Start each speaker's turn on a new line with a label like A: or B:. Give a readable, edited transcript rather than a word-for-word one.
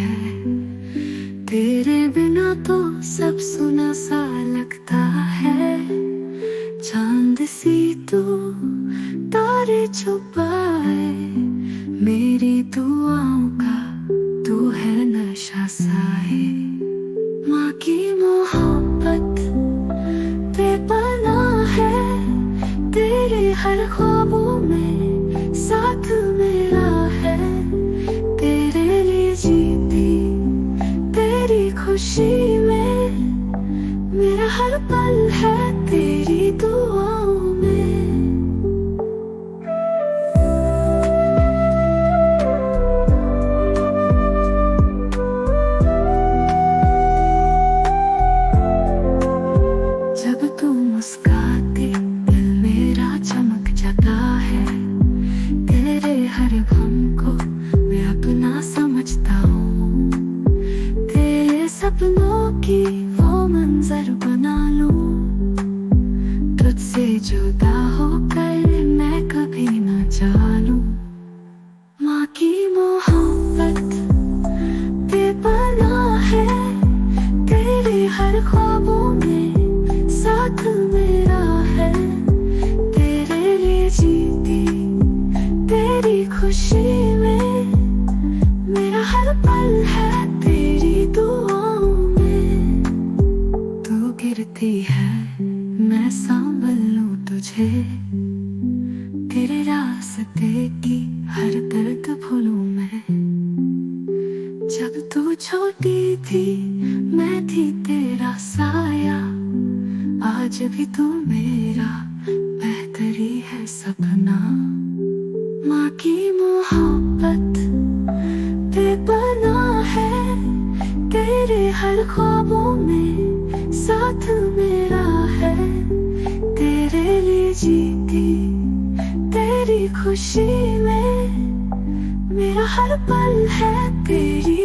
A: है। तेरे बिना तो सब सुना सा लगता है। चांद सी तू तारे छुपाए, मेरी दुआओं का तू है नशा साए। माँ की मोहब्बत बेपनाह है, तेरे हर ख्वाबों में साथ मेरा है। तेरे लिए जीती तेरी खुशी में, मेरा हर पल है तेरी दुआओं में। जब तू मुस्काती दिल मेरा चमक जाता है। तेरे हर गम को मैं अपना समझता हूँ। तेरे सपनों की वो मंजर बना लूं। तुझसे जुदा होकर मैं कभी न जानूं। माँ की मोहब्बत बेपनाह है, तेरे हर ख्वाबों में साथ मेरा है। तेरे लिए जीती तेरी खुशी में, मेरा हर पल है तेरी दुआओं में। तू गिरती है मैं संभल लूं तुझे, तेरे रास्ते की हर दर्द भूलूं मैं। जब तू छोटी थी मैं थी तेरा साया, आज भी तू मेरा बेहतरी है सपना। माँ की मोहब्बत बेपनाह है, तेरे हर ख्वाबों में साथ मेरा है। तेरे लिए जीती तेरी खुशी में, मेरा हर पल है तेरी